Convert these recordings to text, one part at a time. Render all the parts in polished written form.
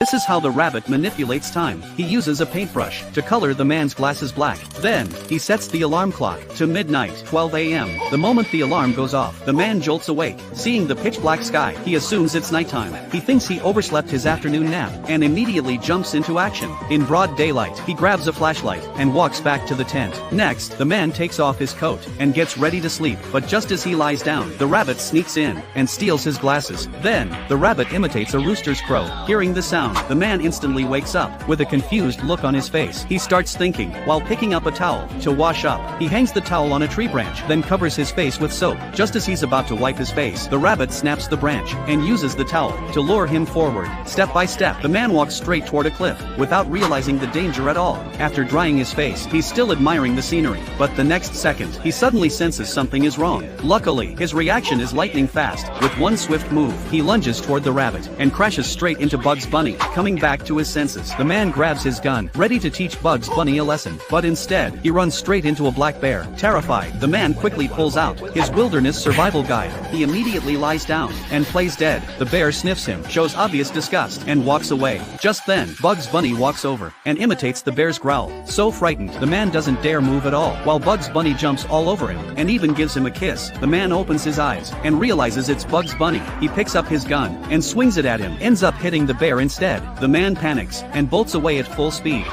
This is how the rabbit manipulates time. He uses a paintbrush to color the man's glasses black. Then, he sets the alarm clock to midnight, 12 a.m. The moment the alarm goes off, the man jolts awake. Seeing the pitch-black sky, he assumes it's nighttime. He thinks he overslept his afternoon nap, and immediately jumps into action. In broad daylight, he grabs a flashlight and walks back to the tent. Next, the man takes off his coat and gets ready to sleep, but just as he lies down, the rabbit sneaks in and steals his glasses. Then, the rabbit imitates a rooster's crow. Hearing the sound, the man instantly wakes up, with a confused look on his face. He starts thinking, while picking up a towel, to wash up. He hangs the towel on a tree branch, then covers his face with soap. Just as he's about to wipe his face, the rabbit snaps the branch, and uses the towel to lure him forward. Step by step, the man walks straight toward a cliff, without realizing the danger at all. After drying his face, he's still admiring the scenery, but the next second, he suddenly senses something is wrong. Luckily, his reaction is lightning fast. With one swift move, he lunges toward the rabbit, and crashes straight into Bugs Bunny. Coming back to his senses, the man grabs his gun, ready to teach Bugs Bunny a lesson, but instead, he runs straight into a black bear. Terrified, the man quickly pulls out his wilderness survival guide. He immediately lies down and plays dead. The bear sniffs him, shows obvious disgust, and walks away. Just then, Bugs Bunny walks over and imitates the bear's growl. So frightened, the man doesn't dare move at all, while Bugs Bunny jumps all over him and even gives him a kiss. The man opens his eyes and realizes it's Bugs Bunny. He picks up his gun and swings it at him, ends up hitting the bear instead. The man panics and bolts away at full speed.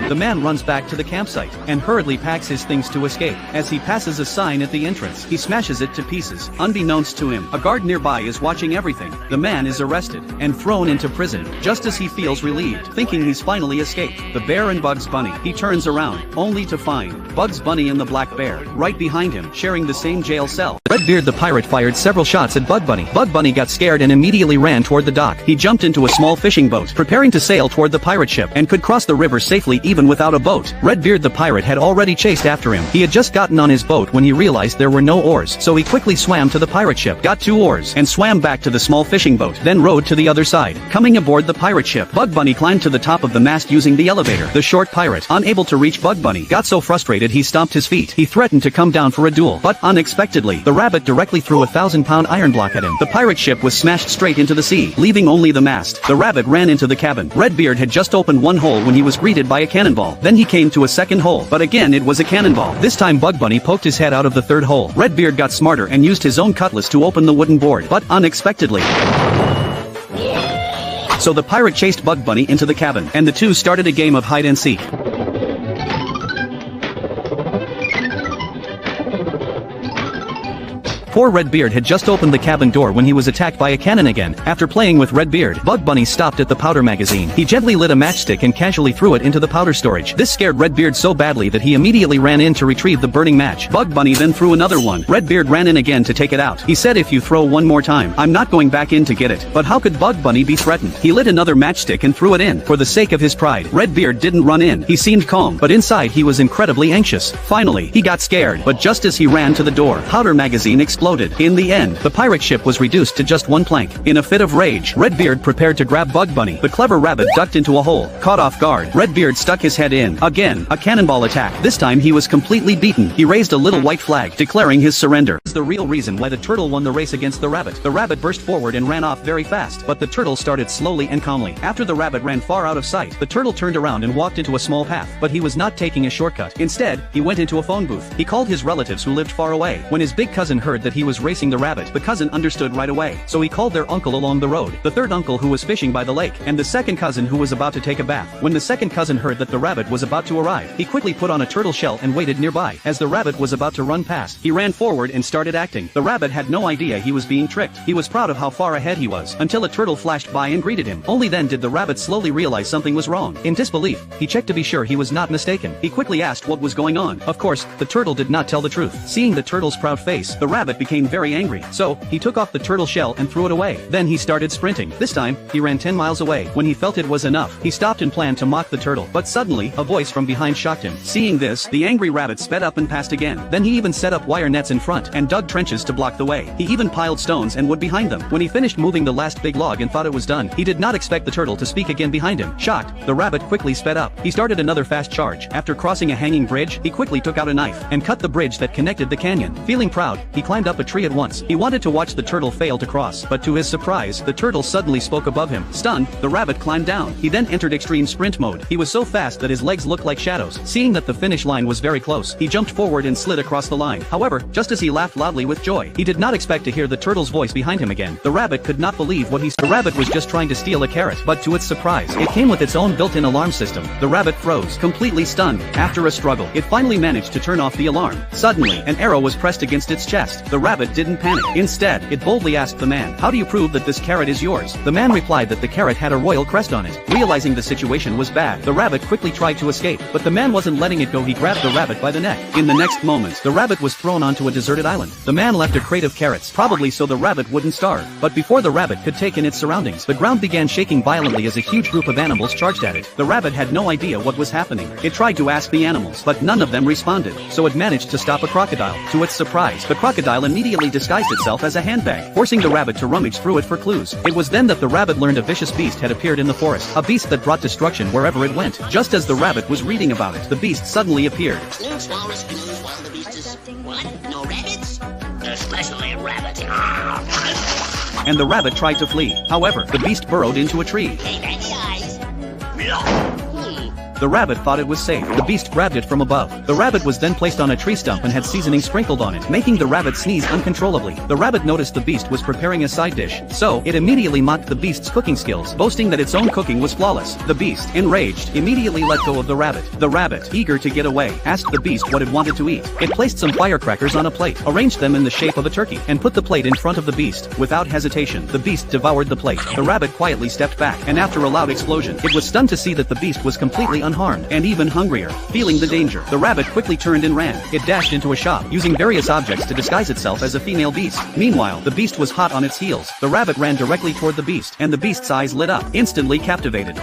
The man runs back to the campsite and hurriedly packs his things to escape. As he passes a sign at the entrance, he smashes it to pieces. Unbeknownst to him, a guard nearby is watching everything. The man is arrested and thrown into prison. Just as he feels relieved, thinking he's finally escaped the bear and Bugs Bunny, he turns around, only to find Bugs Bunny and the black bear right behind him, sharing the same jail cell. Redbeard the pirate fired several shots at Bug Bunny. Bug Bunny got scared and immediately ran toward the dock. He jumped into a small fishing boat, preparing to sail toward the pirate ship, and could cross the river safely even without a boat. Redbeard the pirate had already chased after him. He had just gotten on his boat when he realized there were no oars, so he quickly swam to the pirate ship, got 2 oars, and swam back to the small fishing boat, then rowed to the other side. Coming aboard the pirate ship, Bug Bunny climbed to the top of the mast using the elevator. The short pirate, unable to reach Bug Bunny, got so frustrated he stomped his feet. He threatened to come down for a duel, but unexpectedly, the rabbit directly threw a 1,000-pound iron block at him. The pirate ship was smashed straight into the sea, leaving only the mast. The rabbit ran into the cabin. Redbeard had just opened one hole when he was greeted by a cannonball. Then he came to a second hole, but again it was a cannonball. This time Bug Bunny poked his head out of the third hole. Redbeard got smarter and used his own cutlass to open the wooden board, but unexpectedly. So the pirate chased Bug Bunny into the cabin, and the two started a game of hide and seek. Poor Redbeard had just opened the cabin door when he was attacked by a cannon again. After playing with Redbeard, Bug Bunny stopped at the powder magazine. He gently lit a matchstick and casually threw it into the powder storage. This scared Redbeard so badly that he immediately ran in to retrieve the burning match. Bug Bunny then threw another one. Redbeard ran in again to take it out. He said, "If you throw one more time, I'm not going back in to get it." But how could Bug Bunny be threatened? He lit another matchstick and threw it in. For the sake of his pride, Redbeard didn't run in. He seemed calm, but inside he was incredibly anxious. Finally, he got scared, but just as he ran to the door, powder magazine exploded. In the end, the pirate ship was reduced to just one plank. In a fit of rage, Redbeard prepared to grab Bug Bunny. The clever rabbit ducked into a hole. Caught off guard, Redbeard stuck his head in. Again, a cannonball attack. This time he was completely beaten. He raised a little white flag, declaring his surrender. This is the real reason why the turtle won the race against the rabbit. The rabbit burst forward and ran off very fast, but the turtle started slowly and calmly. After the rabbit ran far out of sight, the turtle turned around and walked into a small path, but he was not taking a shortcut. Instead, he went into a phone booth. He called his relatives who lived far away. When his big cousin heard that he was racing the rabbit, the cousin understood right away, so he called their uncle along the road, the third uncle who was fishing by the lake, and the second cousin who was about to take a bath. When the second cousin heard that the rabbit was about to arrive, he quickly put on a turtle shell and waited nearby. As the rabbit was about to run past, he ran forward and started acting. The rabbit had no idea he was being tricked. He was proud of how far ahead he was, until a turtle flashed by and greeted him. Only then did the rabbit slowly realize something was wrong. In disbelief, he checked to be sure he was not mistaken. He quickly asked what was going on. Of course, the turtle did not tell the truth. Seeing the turtle's proud face, the rabbit became very angry, so he took off the turtle shell and threw it away. Then he started sprinting. This time, he ran 10 miles away. When he felt it was enough, he stopped and planned to mock the turtle, but suddenly, a voice from behind shocked him. Seeing this, the angry rabbit sped up and passed again. Then he even set up wire nets in front and dug trenches to block the way. He even piled stones and wood behind them. When he finished moving the last big log and thought it was done, he did not expect the turtle to speak again behind him. Shocked, the rabbit quickly sped up. He started another fast charge. After crossing a hanging bridge, he quickly took out a knife and cut the bridge that connected the canyon. Feeling proud, he climbed up a tree at once. He wanted to watch the turtle fail to cross, but to his surprise, the turtle suddenly spoke above him. Stunned, the rabbit climbed down. He then entered extreme sprint mode. He was so fast that his legs looked like shadows. Seeing that the finish line was very close, he jumped forward and slid across the line. However, just as he laughed loudly with joy, he did not expect to hear the turtle's voice behind him again. The rabbit could not believe what he saw. The rabbit was just trying to steal a carrot, but to its surprise, it came with its own built-in alarm system. The rabbit froze, completely stunned. After a struggle, it finally managed to turn off the alarm. Suddenly, an arrow was pressed against its chest. The rabbit didn't panic. Instead, it boldly asked the man, "How do you prove that this carrot is yours?" The man replied that the carrot had a royal crest on it. Realizing the situation was bad, the rabbit quickly tried to escape, but the man wasn't letting it go. He grabbed the rabbit by the neck. In the next moment, the rabbit was thrown onto a deserted island. The man left a crate of carrots, probably so the rabbit wouldn't starve. But before the rabbit could take in its surroundings, the ground began shaking violently as a huge group of animals charged at it. The rabbit had no idea what was happening. It tried to ask the animals, but none of them responded, so it managed to stop a crocodile. To its surprise, the crocodile immediately disguised itself as a handbag, forcing the rabbit to rummage through it for clues. It was then that the rabbit learned a vicious beast had appeared in the forest, a beast that brought destruction wherever it went. Just as the rabbit was reading about it, the beast suddenly appeared. Clues, walrus, clues, while the beast is... What? No rabbits? Especially rabbits. And the rabbit tried to flee. However, the beast burrowed into a tree. Hey, baby eyes. The rabbit thought it was safe. The beast grabbed it from above. The rabbit was then placed on a tree stump and had seasoning sprinkled on it, making the rabbit sneeze uncontrollably. The rabbit noticed the beast was preparing a side dish, so it immediately mocked the beast's cooking skills, boasting that its own cooking was flawless. The beast, enraged, immediately let go of the rabbit. The rabbit, eager to get away, asked the beast what it wanted to eat. It placed some firecrackers on a plate, arranged them in the shape of a turkey, and put the plate in front of the beast. Without hesitation, the beast devoured the plate. The rabbit quietly stepped back, and after a loud explosion, it was stunned to see that the beast was completely unharmed, and even hungrier. Feeling the danger, the rabbit quickly turned and ran. It dashed into a shop, using various objects to disguise itself as a female beast. Meanwhile, the beast was hot on its heels. The rabbit ran directly toward the beast, and the beast's eyes lit up, instantly captivated.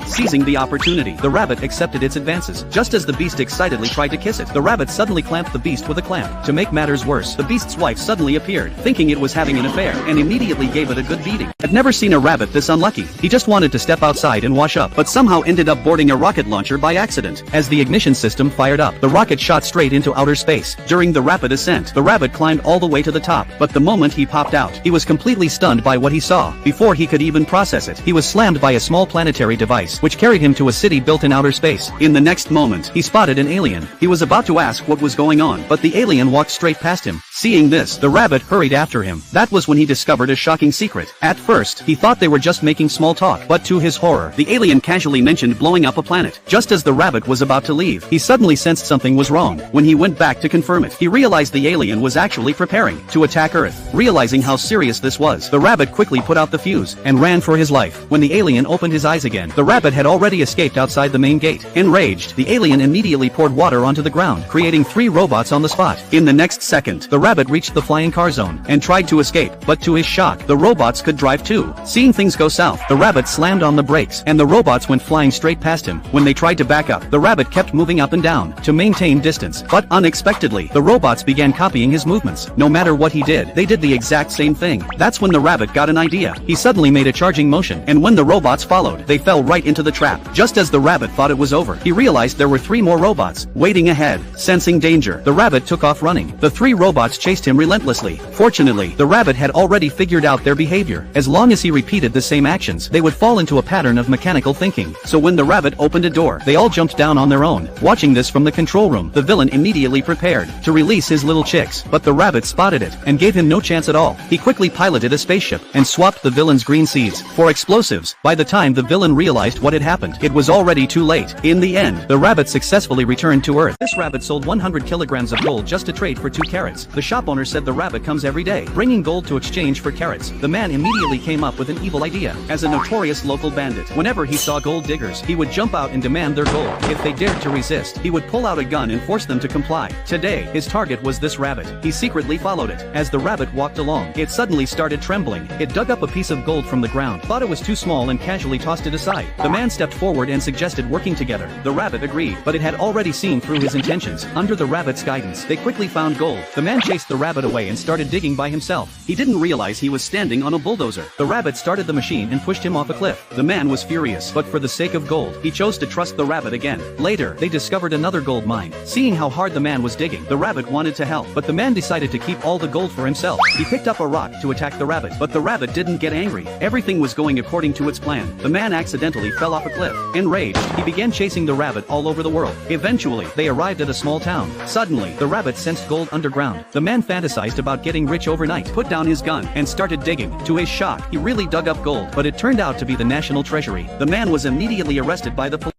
Seizing the opportunity, the rabbit accepted its advances. Just as the beast excitedly tried to kiss it, the rabbit suddenly clamped the beast with a clamp. To make matters worse, the beast's wife suddenly appeared, thinking it was having an affair, and immediately gave it a good beating. I'd never seen a rabbit this unlucky. He just wanted to step outside and wash up, but somehow ended up boarding a rocket launcher by accident. As the ignition system fired up, the rocket shot straight into outer space. During the rapid ascent, the rabbit climbed all the way to the top, but the moment he popped out, he was completely stunned by what he saw. Before he could even process it, he was slammed by a small planetary device, which carried him to a city built in outer space. In the next moment, he spotted an alien. He was about to ask what was going on, but the alien walked straight past him. Seeing this, the rabbit hurried after him. That was when he discovered a shocking secret. At first, he thought they were just making small talk, but to his horror, the alien casually mentioned blowing up a planet. Just as the rabbit was about to leave, he suddenly sensed something was wrong. When he went back to confirm it, he realized the alien was actually preparing to attack Earth. Realizing how serious this was, the rabbit quickly put out the fuse and ran for his life. When the alien opened his eyes again, the rabbit had already escaped outside the main gate. Enraged, the alien immediately poured water onto the ground, creating 3 robots on the spot. In the next second, the rabbit reached the flying car zone and tried to escape, but to his shock, the robots could drive too. Seeing things go south, the rabbit slammed on the brakes, and the robots went flying straight past him. When they tried to back up, the rabbit kept moving up and down to maintain distance, but unexpectedly, the robots began copying his movements. No matter what he did, they did the exact same thing. That's when the rabbit got an idea. He suddenly made a charging motion, and when the robots followed, they fell right into the trap. Just as the rabbit thought it was over, he realized there were 3 more robots waiting ahead. Sensing danger, the rabbit took off running. The 3 robots chased him relentlessly. Fortunately, the rabbit had already figured out their behavior. As long as he repeated the same actions, they would fall into a pattern of mechanical thinking. So when the rabbit opened a door, they all jumped down on their own. Watching this from the control room, the villain immediately prepared to release his little chicks, but the rabbit spotted it and gave him no chance at all. He quickly piloted a spaceship and swapped the villain's green seeds for explosives. By the time the villain realized what what had happened. It was already too late. In the end, the rabbit successfully returned to Earth. This rabbit sold 100 kilograms of gold just to trade for 2 carrots. The shop owner said the rabbit comes every day, bringing gold to exchange for carrots. The man immediately came up with an evil idea. As a notorious local bandit, whenever he saw gold diggers, he would jump out and demand their gold. If they dared to resist, he would pull out a gun and force them to comply. Today, his target was this rabbit. He secretly followed it. As the rabbit walked along, it suddenly started trembling. It dug up a piece of gold from the ground, thought it was too small and casually tossed it aside. The man stepped forward and suggested working together. The rabbit agreed, but it had already seen through his intentions. Under the rabbit's guidance, they quickly found gold. The man chased the rabbit away and started digging by himself. He didn't realize he was standing on a bulldozer. The rabbit started the machine and pushed him off a cliff. The man was furious, but for the sake of gold, he chose to trust the rabbit again. Later, they discovered another gold mine. Seeing how hard the man was digging, the rabbit wanted to help, but the man decided to keep all the gold for himself. He picked up a rock to attack the rabbit, but the rabbit didn't get angry. Everything was going according to its plan. The man accidentally fell off a cliff. Enraged, he began chasing the rabbit all over the world. Eventually, they arrived at a small town. Suddenly, the rabbit sensed gold underground. The man fantasized about getting rich overnight, put down his gun, and started digging. To his shock, he really dug up gold, but it turned out to be the national treasury. The man was immediately arrested by the police.